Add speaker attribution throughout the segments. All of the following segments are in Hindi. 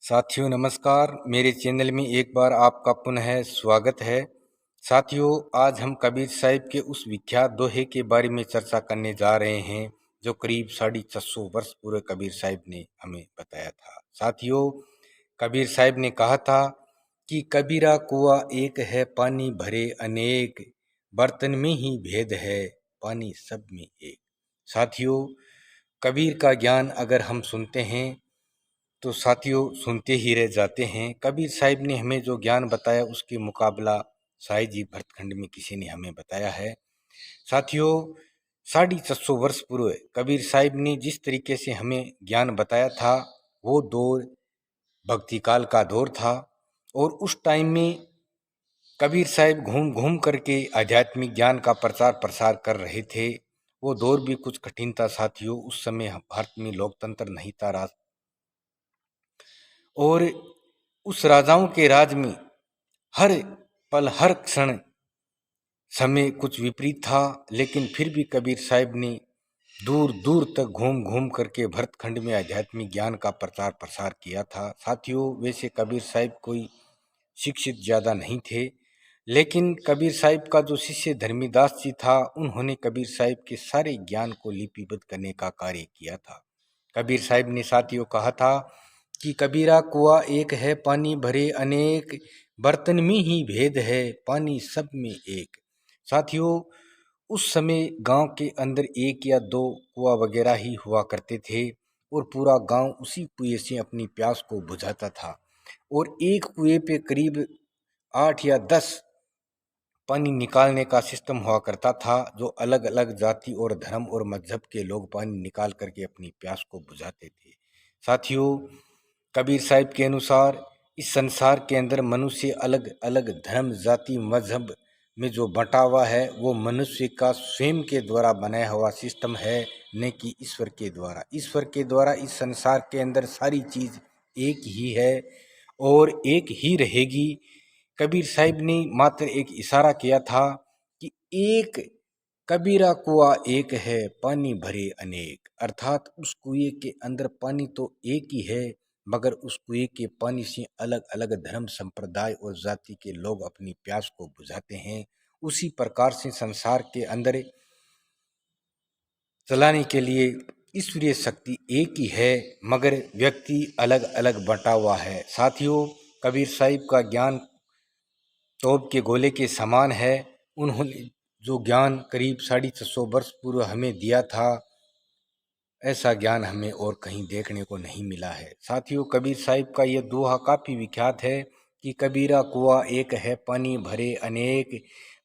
Speaker 1: साथियों नमस्कार। मेरे चैनल में एक बार आपका पुनः स्वागत है। साथियों, आज हम कबीर साहिब के उस विख्यात दोहे के बारे में चर्चा करने जा रहे हैं जो करीब 650 वर्ष पूर्व कबीर साहिब ने हमें बताया था। साथियों, कबीर साहिब ने कहा था कि कबीरा कुआं एक है, पानी भरे अनेक, बर्तन में ही भेद है, पानी सब में एक। साथियों, कबीर का ज्ञान अगर हम सुनते हैं तो साथियों सुनते ही रह जाते हैं। कबीर साहिब ने हमें जो ज्ञान बताया उसके मुकाबला साईं जी भरतखंड में किसी ने हमें बताया है। साथियों, 650 वर्ष पूर्व कबीर साहिब ने जिस तरीके से हमें ज्ञान बताया था वो दौर भक्ति काल का दौर था और उस टाइम में कबीर साहिब घूम घूम करके आध्यात्मिक ज्ञान का प्रचार प्रसार कर रहे थे। वो दौर भी कुछ कठिन था साथियों। उस समय भारत में लोकतंत्र नहीं था और उस राजाओं के राज में हर पल हर क्षण समय कुछ विपरीत था, लेकिन फिर भी कबीर साहिब ने दूर दूर तक घूम घूम करके भरतखंड में आध्यात्मिक ज्ञान का प्रचार प्रसार किया था। साथियों, वैसे कबीर साहिब कोई शिक्षित ज़्यादा नहीं थे, लेकिन कबीर साहिब का जो शिष्य धर्मीदास जी था उन्होंने कबीर साहिब के सारे ज्ञान को लिपिबद्ध करने का कार्य किया था। कबीर साहिब ने साथियों कहा था कि कबीरा कुआं एक है, पानी भरे अनेक, बर्तन में ही भेद है, पानी सब में एक। साथियों, उस समय गांव के अंदर एक या दो कुआं वगैरह ही हुआ करते थे और पूरा गांव उसी कुएं से अपनी प्यास को बुझाता था और एक कुएं पे करीब 8 या 10 पानी निकालने का सिस्टम हुआ करता था, जो अलग अलग जाति और धर्म और मजहब के लोग पानी निकाल करके अपनी प्यास को बुझाते थे। साथियों, कबीर साहिब के अनुसार इस संसार के अंदर मनुष्य अलग अलग धर्म जाति मजहब में जो बंटा हुआ है वो मनुष्य का स्वयं के द्वारा बनाया हुआ सिस्टम है, न कि ईश्वर के द्वारा। ईश्वर के द्वारा इस संसार के अंदर सारी चीज़ एक ही है और एक ही रहेगी। कबीर साहिब ने मात्र एक इशारा किया था कि एक कबीरा कुआं एक है, पानी भरे अनेक, अर्थात उस कुएं के अंदर पानी तो एक ही है मगर उस कुएं के पानी से अलग अलग धर्म संप्रदाय और जाति के लोग अपनी प्यास को बुझाते हैं। उसी प्रकार से संसार के अंदर चलाने के लिए ईश्वरीय शक्ति एक ही है मगर व्यक्ति अलग अलग बंटा हुआ है। साथियों, कबीर साहिब का ज्ञान तोप के गोले के समान है। उन्होंने जो ज्ञान करीब 650 वर्ष पूर्व हमें दिया था, ऐसा ज्ञान हमें और कहीं देखने को नहीं मिला है। साथियों, कबीर साहिब का यह दोहा काफ़ी विख्यात है कि कबीरा कुआं एक है, पानी भरे अनेक,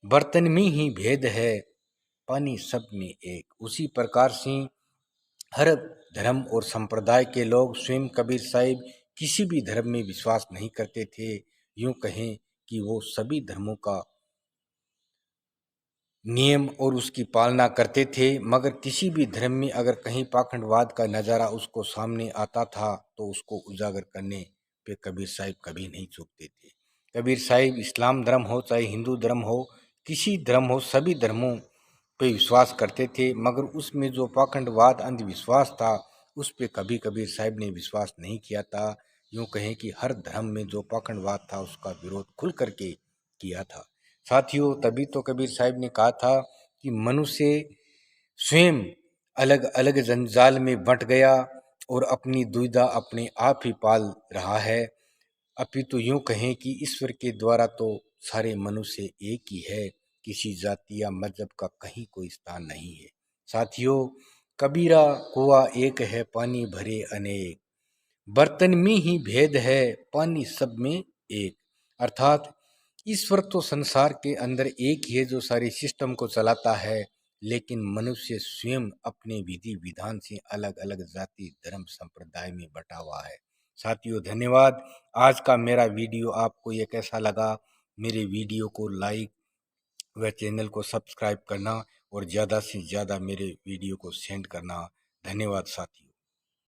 Speaker 1: बर्तन में ही भेद है, पानी सब में एक। उसी प्रकार से हर धर्म और संप्रदाय के लोग स्वयं कबीर साहिब किसी भी धर्म में विश्वास नहीं करते थे। यूं कहें कि वो सभी धर्मों का नियम और उसकी पालना करते थे, मगर किसी भी धर्म में अगर कहीं पाखंडवाद का नज़ारा उसको सामने आता था तो उसको उजागर करने पे कबीर साहिब कभी नहीं चूकते थे। कबीर साहिब इस्लाम धर्म हो चाहे हिंदू धर्म हो, किसी धर्म हो, सभी धर्मों पे विश्वास करते थे, मगर उसमें जो पाखंडवाद अंधविश्वास था उस पे कभी कबीर साहिब ने विश्वास नहीं किया था। यूँ कहें कि हर धर्म में जो पाखंडवाद था उसका विरोध खुल करके किया था। साथियों, तभी तो कबीर साहिब ने कहा था कि मनुष्य स्वयं अलग अलग जंजाल में बंट गया और अपनी दुविधा अपने आप ही पाल रहा है। अपितु यूं कहें कि ईश्वर के द्वारा तो सारे मनुष्य एक ही है, किसी जाति या मजहब का कहीं कोई स्थान नहीं है। साथियों, कबीरा कुआं एक है, पानी भरे अनेक, बर्तन में ही भेद है, पानी सब में एक। अर्थात ईश्वर तो संसार के अंदर एक ही है जो सारे सिस्टम को चलाता है, लेकिन मनुष्य स्वयं अपने विधि विधान से अलग अलग जाति धर्म संप्रदाय में बटा हुआ है। साथियों, धन्यवाद। आज का मेरा वीडियो आपको ये कैसा लगा? मेरे वीडियो को लाइक व चैनल को सब्सक्राइब करना और ज़्यादा से ज़्यादा मेरे वीडियो को सेंड करना। धन्यवाद साथियों।